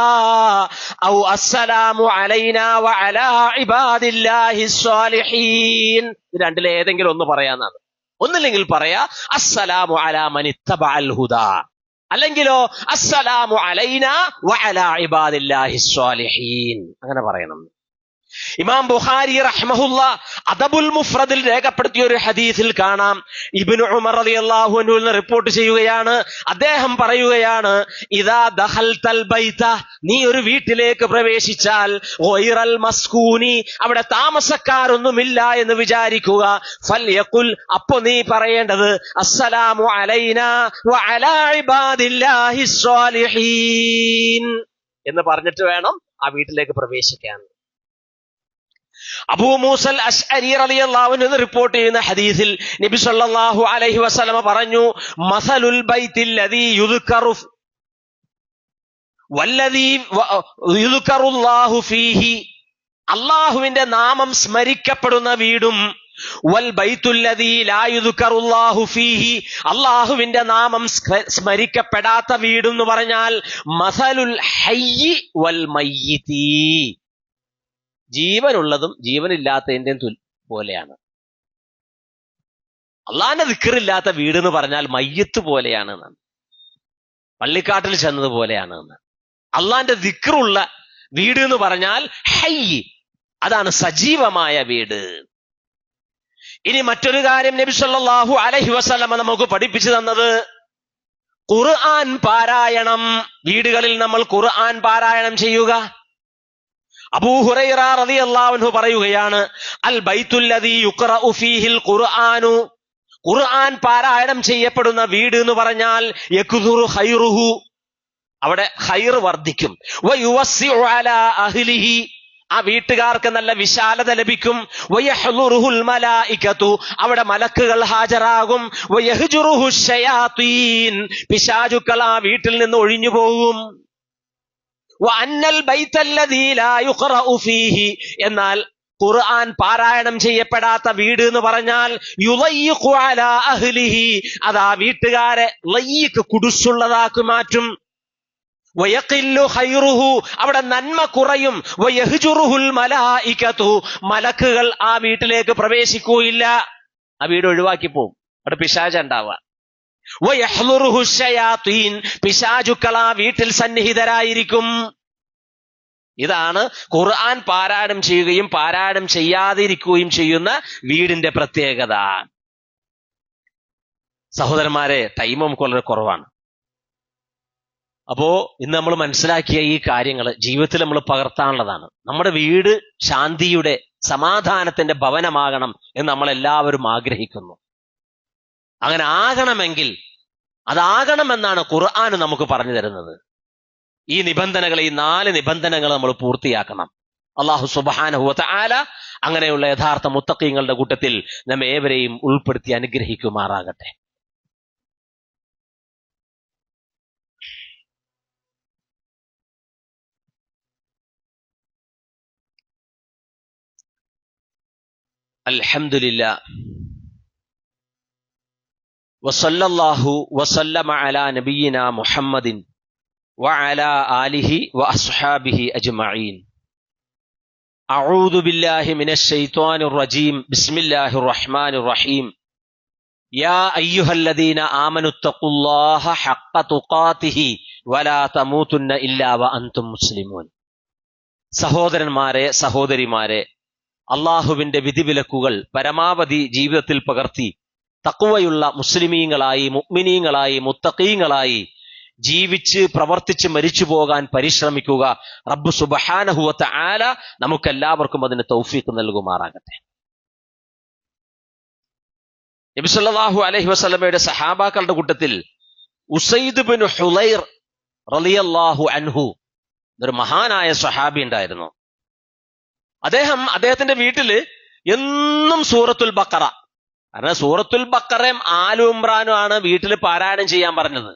ഔ അസ്സലാമു അലൈനാ വഅലാ ഇബാദില്ലാഹി സ്വാലിഹീൻ. രണ്ടിലെ ഏതെങ്കിലും ഒന്ന് പറയാന്നാണ്. ഒന്നില്ലെങ്കിൽ പറയാ അസ്സലാമു അലാ മൻ ഇത്തബഅൽ ഹുദാ, അല്ലെങ്കിലോ അസ്സലാമു അലൈനാ വഅലാ ഇബാദില്ലാഹിസ് സ്വാലിഹീൻ അങ്ങനെ പറയണം. ഇമാം ബുഖാരി റഹ്മഹുല്ല അദബുൽ മുഫ്രദിൽ രേഖപ്പെടുത്തിയ ഒരു ഹദീസിൽ കാണാം, ഇബ്നു ഉമർ റളിയല്ലാഹു അൻഹു നിന്ന് റിപ്പോർട്ട് ചെയ്യുകയാണ്, അദ്ദേഹം പറയുകയാണ്, ഇദാ ദഖൽതൽ ബൈത, നീ ഒരു വീട്ടിലേക്ക് പ്രവേശിച്ചാൽ, ഗൈറൽ മസ്കൂനി, അവിടെ താമസക്കാരൊന്നുമില്ല എന്ന് വിചാരിക്കുക, ഫൽയഖുൽ, അപ്പോൾ നീ പറയേണ്ടത് അസ്സലാമു അലൈനാ വഅലാ ഇബാദില്ലാഹിസ് സ്വാലിഹീൻ എന്ന് പറഞ്ഞിട്ട് വേണം ആ വീട്ടിലേക്ക് പ്രവേശിക്കാൻ. അബൂ മൂസൽ അശ്അരി റളിയല്ലാഹു അൻഹു റിപ്പോർട്ട് ചെയ്യുന്ന ഹദീസിൽ നബി സല്ലല്ലാഹു അലൈഹി വസല്ലമ പറഞ്ഞു, മസലുൽ ബൈത്തിൽ ലദീ യുദ്കറു വല്ലദീ യുദ്കറുല്ലാഹു ഫീഹി, അല്ലാഹുവിന്റെ നാമം സ്മരിക്കപ്പെടുന്ന വീടും, വൽ ബൈത്തുൽ ലദീ ലാ യുദ്കറുല്ലാഹു ഫീഹി, അല്ലാഹുവിന്റെ നാമം സ്മരിക്കപ്പെടാത്ത വീടും എന്ന് പറഞ്ഞാൽ മസലുൽ ഹയ്യി വൽ മയ്യിതി, ജീവനുള്ളതും ജീവനില്ലാത്തതിന്റെയും പോലെയാണ്. അള്ളാന്റെ ദിക്റില്ലാത്ത വീട് എന്ന് പറഞ്ഞാൽ മയ്യത്ത് പോലെയാണ് എന്നാണ്, പള്ളിക്കാട്ടിൽ ചെന്നത് പോലെയാണ് എന്നാണ്. അള്ളാന്റെ ദിക്റുള്ള വീട് എന്ന് പറഞ്ഞാൽ ഹയ്യ്, അതാണ് സജീവമായ വീട്. ഇനി മറ്റൊരു കാര്യം നബി സല്ലല്ലാഹു അലൈഹി വസല്ലമ നമുക്ക് പഠിപ്പിച്ചു തന്നത്, ഖുർആൻ പാരായണം. വീടുകളിൽ നമ്മൾ ഖുർആൻ പാരായണം ചെയ്യുക. അബൂ ഹുറൈറ റളിയല്ലാഹു അൻഹു പറയുകയാണ്, അൽ ബൈത്തുൽ ലദീ യുഖറഉ ഫീഹിൽ ഖുർആനു, ഖുർആൻ പാരായണം ചെയ്യപ്പെടുന്ന വീട് എന്ന് പറഞ്ഞാൽ യക്സുറു ഖൈറുഹു, അവിടെ ഖൈർ വർദ്ധിക്കും, വയുവസ്സിഉ അലാ അഹ്ലിഹി, ആ വീട്ടുകാർക്ക് നല്ല വിശാലത ലഭിക്കും, വയഹ്ളുറുഹുൽ മലായികതു, അവിടെ മലക്കുകൾ ഹാജരാകും, വയഹ്ജുറുഹു ശയാതീൻ, പിശാചുക്കൾ ആ വീട്ടിൽ നിന്ന് ഒഴിഞ്ഞു പോകും. വഅന്നൽ ബൈത്തൽ ലദീ ലാ യുഖറഉ ഫീഹി, എന്നാൽ ഖുർആൻ പാരായണം ചെയ്യപ്പെടാത്ത വീട് എന്ന് പറഞ്ഞാൽ യുളയ്യിഖു അലാ അഹ്ലിഹി, അത് ആ വീട്ടുകാരെ ലയ്യിക്ക് കുടുസുള്ളതാക്കി മാറ്റും. വയഖില്ലു ഖൈറുഹു, അവിടെ നന്മ കുറയും. വയഹ്ജുറുഹുൽ മലായികതു, മലക്കുകൾ ആ വീട്ടിലേക്ക് പ്രവേശിക്കുകയില്ല, ആ വീട് ഒഴിവാക്കി പോവും, അവിടെ പിശാച് ഉണ്ടാവുക. വയഹ്ളുറുഹു ശയാതീൻ, പിശാചുക്കൾ ആ വീട്ടിൽ സന്നിഹിതരായിരിക്കും. ഇതാണ് ഖുർആൻ പാരായണം ചെയ്യുകയും പാരായണം ചെയ്യാതിരിക്കുകയും ചെയ്യുന്ന വീടിന്റെ പ്രത്യേകത. സഹോദരന്മാരെ, ടൈം നമുക്ക് വളരെ കുറവാണ്. അപ്പോ ഇന്ന് നമ്മൾ മനസ്സിലാക്കിയ ഈ കാര്യങ്ങൾ ജീവിതത്തിൽ നമ്മൾ പകർത്താനുള്ളതാണ്. നമ്മുടെ വീട് ശാന്തിയുടെ സമാധാനത്തിന്റെ ഭവനമാകണം എന്ന് നമ്മളെല്ലാവരും ആഗ്രഹിക്കുന്നു. അങ്ങനെ ആകണമെങ്കിൽ അതാകണമെന്നാണ് ഖുർആൻ നമുക്ക് പറഞ്ഞു തരുന്നത്. ഈ നിബന്ധനകൾ, ഈ 4 നിബന്ധനകൾ നമ്മൾ പൂർത്തിയാക്കണം. അല്ലാഹു സുബ്ഹാനഹു വ തആല അങ്ങനെയുള്ള യഥാർത്ഥ മുത്തഖീങ്ങളുടെ കൂട്ടത്തിൽ നമ്മെ ഏവരെയും ഉൾപ്പെടുത്തി അനുഗ്രഹിക്കുമാറാകട്ടെ. അൽഹംദുലില്ലാഹ് വസല്ലല്ലാഹു വസല്ലമ അലാ നബിയിനാ മുഹമ്മദിൻ വഅലാ ആലിഹി വഅസ്ഹാബിഹി അജ്മഈൻ. അഊദു ബില്ലാഹി മിനശ് ശൈത്വാനിർ റജീം. ബിസ്മില്ലാഹിർ റഹ്മാനിർ റഹീം. യാ അയ്യുഹല്ലദീന ആമനുത്തഖുല്ലാഹ ഹഖ്ക തുഖാതിഹി വലാ തമൂതുന്ന ഇല്ലാ വഅൻതും മുസ്ലിമൂൻ. സഹോദരന്മാരെ, സഹോദരിമാരെ, അള്ളാഹുവിന്റെ വിധിവിലക്കുകൾ പരമാവധി ജീവിതത്തിൽ പകർത്തി തഖ്വയുള്ള മുസ്ലിമീങ്ങളായി, മുഅ്മിനീങ്ങളായി, മുത്തഖീങ്ങളായി ജീവിച്ച് പ്രവർത്തിച്ച് മരിച്ചു പോകാൻ പരിശ്രമിക്കുക. റബ്ബ് സുബ്ഹാനഹു വ തആല നമുക്കെല്ലാവർക്കും അതിന് തൗഫീഖ് നൽകുമാറാകട്ടെ. നബി സല്ലല്ലാഹു അലൈഹി വസല്ലമയുടെ സഹാബാക്കളുടെ കൂട്ടത്തിൽ ഉസൈദ് ബിൻ ഹുലൈർ റളിയല്ലാഹു അൻഹു ഒരു മഹാനായ സ്വഹാബി ഉണ്ടായിരുന്നു. അദ്ദേഹത്തിന്റെ വീട്ടില് എന്നും സൂറത്തുൽ ബഖറ, കാരണം സൂറത്തുൽ ബഖറയും ആലു ഇമ്രാനും ആണ് വീട്ടിൽ പാരായണം ചെയ്യാൻ പറഞ്ഞത്.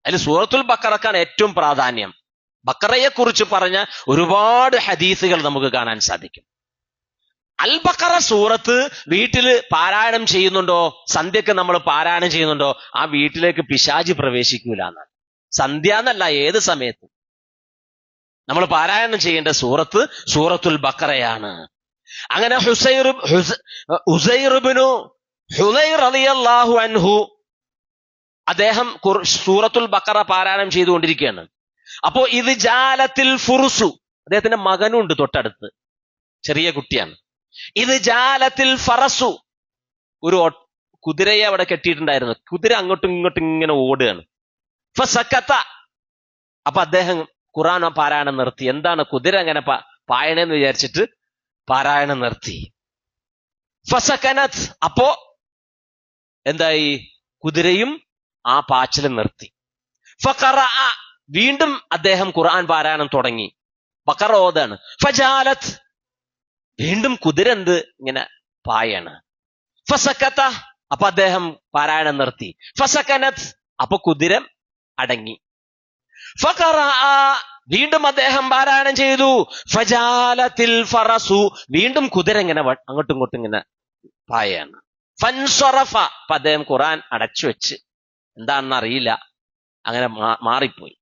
അതിൽ സൂറത്തുൽ ബഖറക്കാണ് ഏറ്റവും പ്രാധാന്യം. ബഖറയെ കുറിച്ച് പറഞ്ഞ ഒരുപാട് ഹദീസുകൾ നമുക്ക് കാണാൻ സാധിക്കും. അൽ ബഖറ സൂറത്ത് വീട്ടിൽ പാരായണം ചെയ്യുന്നുണ്ടോ, സന്ധ്യക്ക് നമ്മൾ പാരായണം ചെയ്യുന്നുണ്ടോ, ആ വീട്ടിലേക്ക് പിശാച് പ്രവേശിക്കൂല എന്നാണ്. സന്ധ്യ എന്നല്ല, ഏത് സമയത്തും നമ്മൾ പാരായണം ചെയ്യേണ്ട സൂറത്ത് സൂറത്തുൽ ബഖറയാണ്. അങ്ങനെ ഉസൈർ ഇബ്നു ഹുലൈർ റളിയല്ലാഹു അൻഹു അദ്ദേഹം സൂറത്തുൽ ബഖറ പാരായണം ചെയ്തുകൊണ്ടിരിക്കുകയാണ്. അപ്പോ ഇത് ജാലത്തിൽ ഫുറുസു, അദ്ദേഹത്തിന്റെ മകനുണ്ട് തൊട്ടടുത്ത്, ചെറിയ കുട്ടിയാണ്. ഇത് ജാലത്തിൽ ഫറസു, ഒരു കുതിരയെ അവിടെ കെട്ടിയിട്ടുണ്ടായിരുന്നു. കുതിര അങ്ങോട്ടും ഇങ്ങോട്ടും ഇങ്ങനെ ഓടുകയാണ്. ഫസക്കത്ത, അപ്പൊ അദ്ദേഹം ഖുർആൻ പാരായണം നിർത്തി. എന്താണ് കുതിര അങ്ങനെ പായണെന്ന് വിചാരിച്ചിട്ട് പാരായണം നിർത്തി. ഫസക്കനത്, അപ്പോ എന്തായി, കുതിരയും ആ പാച്ചിലും നിർത്തി. ഫഖറഅ, വീണ്ടും അദ്ദേഹം ഖുർആൻ പാരായണം തുടങ്ങി. ബഖറ ഓതാണ്. ഫജാലത്ത്, വീണ്ടും കുതിര എന്ത് ഇങ്ങനെ പായാണ്. ഫസക്കത്ത, അപ്പൊ അദ്ദേഹം പാരായണം നിർത്തി. ഫസക്കനത്, അപ്പൊ കുതിര അടങ്ങി. ഫഖറഅ, വീണ്ടും അദ്ദേഹം പാരായണം ചെയ്തു. ഫജാലത്തിൽ ഫറസു, വീണ്ടും കുതിര ഇങ്ങനെ അങ്ങോട്ടും ഇങ്ങോട്ടും ഇങ്ങനെ പായാണ്. ഫൻസറഫ, അപ്പൊ അദ്ദേഹം ഖുർആൻ അടച്ചു വെച്ച്, എന്താണെന്ന് അറിയില്ല, അങ്ങനെ മാറിപ്പോയി.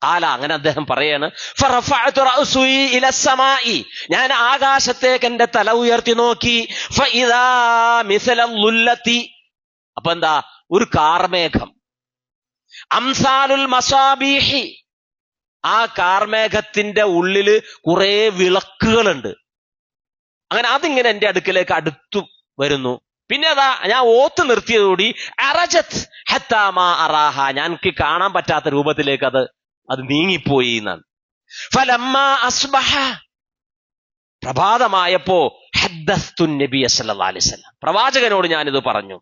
കാല, അങ്ങനെ അദ്ദേഹം പറയാണ്, ഫറഫഅതു റഅസി ഇലസ്സമാഇ, ഞാൻ ആകാശത്തേക്ക് എന്റെ തല ഉയർത്തി നോക്കി. ഫഇദാ മിസ്ലൽ ളുല്ലതി, അപ്പൊ എന്താ, ഒരു കാർമേഘം. അംസാലുൽ മസാബീഹി, ആ കാർമേഘത്തിന്റെ ഉള്ളില് കുറെ വിളക്കുകളുണ്ട്. അങ്ങനെ അതിങ്ങനെ എന്റെ അടുക്കലേക്ക് അടുത്തു വരുന്നു. പിന്നെ അതാ ഞാൻ ഓത്ത് നിർത്തിയതോടി അറജത്ത് ഹത്താ മാ അറാഹ, ഞാൻ കാണാൻ പറ്റാത്ത രൂപത്തിലേക്ക് അത് നീങ്ങിപ്പോയി എന്നാണ്. ഫലമ്മാ അസ്ബഹ, പ്രഭാതമായപ്പോ ഹദ്ദസ്തു നബിയ സല്ലല്ലാഹു അലൈഹി വസല്ലം, പ്രവാചകനോട് ഞാനിത് പറഞ്ഞു.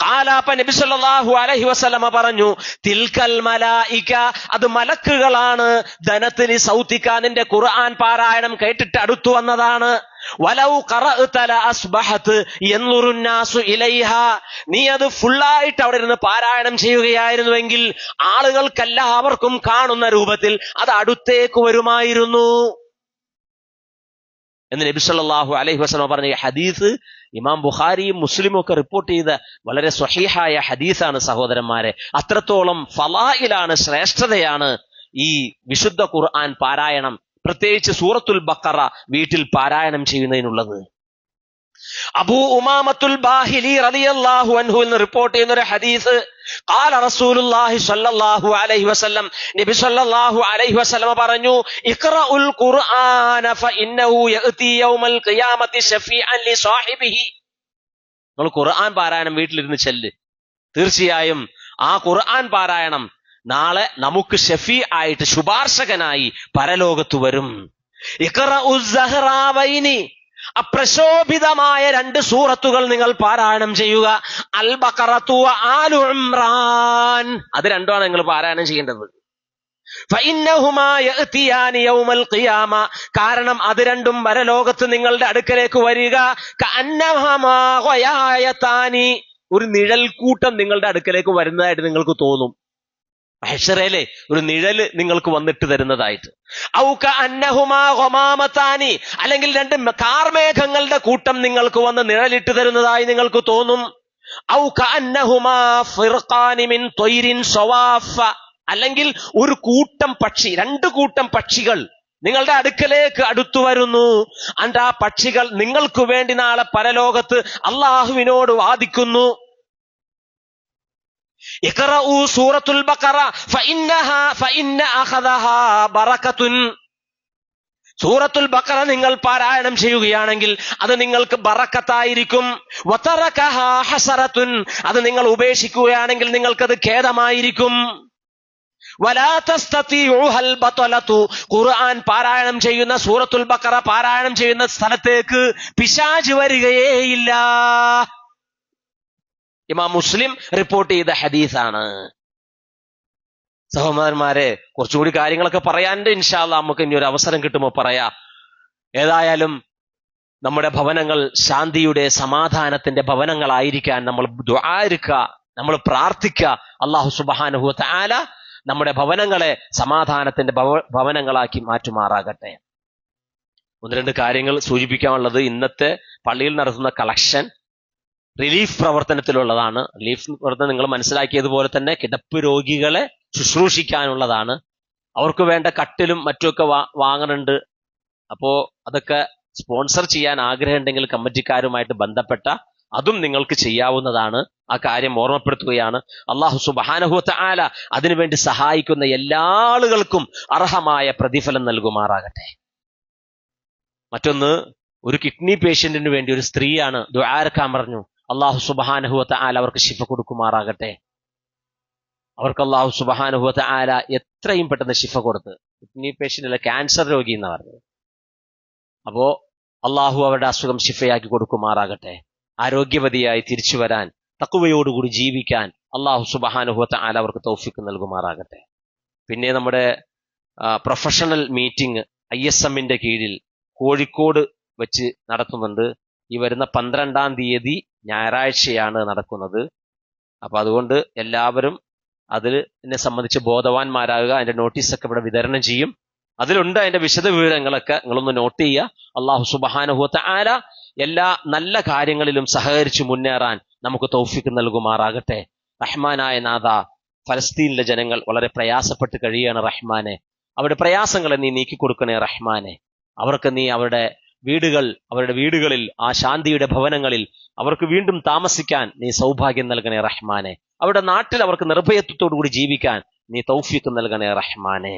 ഖാലാപ്പ നബി സല്ലല്ലാഹു അലൈഹി വസല്ലമ പറഞ്ഞു, തിൽക്കൽ മലായിക, അത് മലക്കുകളാണ്. ധനത്തിന് സൗത്തിക്ക, നിന്റെ ഖുർആൻ പാരായണം കേട്ടിട്ട് അടുത്തു വന്നതാണ്. വലൗ ഖറഅത അസ്ബഹത് യൻളുറുന്നാസു ഇലൈഹ, നീ അത് ഫുള്ളായിട്ട് അവിടെ ഇരുന്ന് പാരായണം ചെയ്യുകയായിരുന്നുവെങ്കിൽ ആളുകൾക്കെല്ലാവർക്കും കാണുന്ന രൂപത്തിൽ അത് അടുത്തേക്ക് വരുമായിരുന്നു എന്ന് നബി സല്ലല്ലാഹു അലൈഹി വസല്ലം പറഞ്ഞ ഹദീസ് ഇമാം ബുഖാരിയും മുസ്ലിമും ഒക്കെ റിപ്പോർട്ട് ചെയ്ത വളരെ സ്വഹീഹായ ഹദീസാണ് സഹോദരന്മാരെ. അത്രത്തോളം ഫളായിലാണ്, ശ്രേഷ്ഠതയാണ് ഈ വിശുദ്ധ ഖുർആൻ പാരായണം, പ്രത്യേകിച്ച് സൂറത്തുൽ ബഖറ വീട്ടിൽ പാരായണം ചെയ്യുന്നതിനുള്ളത്. അബൂ ഉമാമത്തുൽ ബാഹിലി റളിയല്ലാഹു അൻഹു എന്ന് റിപ്പോർട്ട് ചെയ്യുന്ന ഒരു ഹദീസ്, ഖാല റസൂലുള്ളാഹി സ്വല്ലല്ലാഹു അലൈഹി വസല്ലം, നബി സ്വല്ലല്ലാഹു അലൈഹി വസല്ലം പറഞ്ഞു, ഇഖ്റഉൽ ഖുർആന ഫഇന്നഹു യഅതി യൗമൽ ഖിയാമത്തി ശഫീഅൻ ലിസാഹിബിഹി, നിങ്ങൾ ഖുർആൻ പാരായണം വീട്ടിലിരുന്ന് ചെല്ല്, തീർച്ചയായും ആ ഖുർആൻ പാരായണം നാളെ നമുക്ക് ഷഫീ ആയിട്ട്, ശുപാർശകനായി പരലോകത്ത് വരും. ഇഖ്റഉസ് സഹ്റാവൈനി, അപ്രശോഭിതമായ 2 സൂറത്തുകൾ നിങ്ങൾ പാരായണം ചെയ്യുക. അൽ ബഖറത്തു ആലു ഇംറാൻ, അത് രണ്ടുമാണ് നിങ്ങൾ പാരായണം ചെയ്യേണ്ടത്. ഫഇന്നഹുമാ യഅതിയാനി യൗമൽ ഖിയാമ, കാരണം അത് രണ്ടും പരലോകത്ത് നിങ്ങളുടെ അടുക്കലേക്ക് വരിക. കഅന്നഹുമാ ഖയായതാനി, ഒരു നിഴൽക്കൂട്ടം നിങ്ങളുടെ അടുക്കലേക്ക് വരുന്നതായിട്ട് നിങ്ങൾക്ക് തോന്നും. മഹ്ശറയിലെ ഒരു നിഴല് നിങ്ങൾക്ക് വന്നിട്ട് തരുന്നതായിട്ട്. ഔക അന്നഹുമാ ഗമാമതാനി, അല്ലെങ്കിൽ 2 കാർമേഘങ്ങളുടെ കൂട്ടം നിങ്ങൾക്ക് വന്ന് നിഴലിട്ട് തരുന്നതായി നിങ്ങൾക്ക് തോന്നും. ഔക അന്നഹുമാ ഫിർഖാനി മിൻ ത്വയ്രിൻ സവാഫ, അല്ലെങ്കിൽ ഒരു കൂട്ടം പക്ഷി, 2 കൂട്ടം പക്ഷികൾ നിങ്ങളുടെ അടുക്കലേക്ക് അടുത്തു വരുന്നു. ആ പക്ഷികൾ നിങ്ങൾക്ക് വേണ്ടി നാളെ പരലോകത്ത് അള്ളാഹുവിനോട് വാദിക്കുന്നു. ഇഖ്റഉ സൂറത്തുൽ ബഖറ ഫഇന്ന അഖദഹാ ബറകത്തുൻ, സൂറത്തുൽ ബഖറ നിങ്ങൾ പാരായണം ചെയ്യുകയാണെങ്കിൽ അത് നിങ്ങൾക്ക് ബറക്കത്തായിരിക്കും. വതറകഹാ ഹസറത്തുൻ, അത് നിങ്ങൾ ഉപേക്ഷിക്കുകയാണെങ്കിൽ നിങ്ങൾക്കത് ഖേദമായിരിക്കും. വലാ തസ്തതിഉഹൽ ബതലതു, ഖുർആൻ പാരായണം ചെയ്യുന്ന, സൂറത്തുൽ ബഖറ പാരായണം ചെയ്യുന്ന സ്ഥലത്തേക്ക് പിശാച് വരികയേയില്ല. ഇമാം മുസ്ലിം റിപ്പോർട്ട് ചെയ്ത ഹദീസാണ്. സഹോദരന്മാരെ, കുറച്ചുകൂടി കാര്യങ്ങളൊക്കെ പറയാനുണ്ട്. ഇൻഷാ അല്ലാഹ് നമുക്ക് ഇനി ഒരു അവസരം കിട്ടുമ്പോൾ പറയാം. ഏതായാലും നമ്മുടെ ഭവനങ്ങൾ ശാന്തിയുടെ, സമാധാനത്തിന്റെ ഭവനങ്ങളായിരിക്കാൻ നമ്മൾ ദുആഇരിക്കുക, നമ്മൾ പ്രാർത്ഥിക്കുക. അല്ലാഹു സുബ്ഹാനഹു വ തആല നമ്മുടെ ഭവനങ്ങളെ സമാധാനത്തിന്റെ ഭവനങ്ങളാക്കി മാറ്റുമാറാകട്ടെ. 1-2 കാര്യങ്ങൾ സൂചിപ്പിക്കാനുള്ളത്, ഇന്നത്തെ പള്ളിയിൽ നടത്തുന്ന കളക്ഷൻ റിലീഫ് പ്രവർത്തനത്തിലുള്ളതാണ്. റിലീഫ് പ്രവർത്തനം നിങ്ങൾ മനസ്സിലാക്കിയതുപോലെ തന്നെ കിടപ്പ് രോഗികളെ ശുശ്രൂഷിക്കാനുള്ളതാണ്. അവർക്ക് വേണ്ട കട്ടിലും മറ്റുമൊക്കെ വാങ്ങുന്നുണ്ട്. അപ്പോ അതൊക്കെ സ്പോൺസർ ചെയ്യാൻ ആഗ്രഹമുണ്ടെങ്കിൽ കമ്മിറ്റിക്കാരുമായിട്ട് ബന്ധപ്പെട്ട അതും നിങ്ങൾക്ക് ചെയ്യാവുന്നതാണ്. ആ കാര്യം ഓർമ്മപ്പെടുത്തുകയാണ്. അല്ലാഹു സുബ്ഹാനഹു വ തആല അതിനുവേണ്ടി സഹായിക്കുന്ന എല്ലാ ആളുകൾക്കും അർഹമായ പ്രതിഫലം നൽകുമാറാകട്ടെ. മറ്റൊന്ന്, ഒരു കിഡ്നി പേഷ്യന്റിന് വേണ്ടി ഒരു സ്ത്രീയാണ് ദുആരക്കാൻ പറഞ്ഞു. അല്ലാഹു സുബ്ഹാനഹു വ തആല അവർക്ക് ശിഫ കൊടുക്കുമാറാകട്ടെ. അവർക്ക് അല്ലാഹു സുബ്ഹാനഹു വ തആല എത്രയും പെട്ടെന്ന് ശിഫ കൊടുത്ത്, കിഡ്നി പേഷ്യന്റ് അല്ല, ക്യാൻസർ രോഗി എന്ന് പറഞ്ഞത്. അപ്പോ അല്ലാഹു അവരുടെ അസുഖം ശിഫയാക്കി കൊടുക്കുമാറാകട്ടെ. ആരോഗ്യവതിയായി തിരിച്ചു വരാൻ, തഖ്വയോടുകൂടി ജീവിക്കാൻ അല്ലാഹു സുബ്ഹാനഹു വ തആല അവർക്ക് തൗഫീഖ് നൽകുമാറാകട്ടെ. പിന്നെ നമ്മുടെ പ്രൊഫഷണൽ മീറ്റിംഗ് ISM-ന്റെ കീഴിൽ കോഴിക്കോട് വെച്ച് നടത്തുന്നുണ്ട്. ഈ വരുന്ന 12-ാം തീയതി ഞായറാഴ്ചയാണ് നടക്കുന്നത്. അപ്പൊ അതുകൊണ്ട് എല്ലാവരും അതിനെ സംബന്ധിച്ച് ബോധവാന്മാരാകുക. അതിന്റെ നോട്ടീസൊക്കെ ഇവിടെ വിതരണം ചെയ്യും. അതിലുണ്ട് അതിന്റെ വിശദ വിവരങ്ങളൊക്കെ, നിങ്ങളൊന്ന് നോട്ട് ചെയ്യുക. അല്ലാഹു സുബ്ഹാനഹു വ തആല എല്ലാ നല്ല കാര്യങ്ങളിലും സഹകരിച്ച് മുന്നേറാൻ നമുക്ക് തൗഫീഖ് നൽകുമാറാകട്ടെ. റഹ്മാനായ നാഥ, ഫലസ്തീനിലെ ജനങ്ങൾ വളരെ പ്രയാസപ്പെട്ട് കഴിയാണ് റഹ്മാനെ. അവരുടെ പ്രയാസങ്ങളെ നീ നീക്കിക്കൊടുക്കണേ റഹ്മാനെ. അവർക്ക് നീ അവരുടെ വീടുകളിൽ ആ ശാന്തിയുടെ ഭവനങ്ങളിൽ അവർക്ക് വീണ്ടും താമസിക്കാൻ നീ സൗഭാഗ്യം നൽകണേ റഹ്മാനെ. അവരുടെ നാട്ടിൽ അവർക്ക് നിർഭയത്വത്തോടു കൂടി ജീവിക്കാൻ നീ തൗഫീഖ് നൽകണേ റഹ്മാനെ.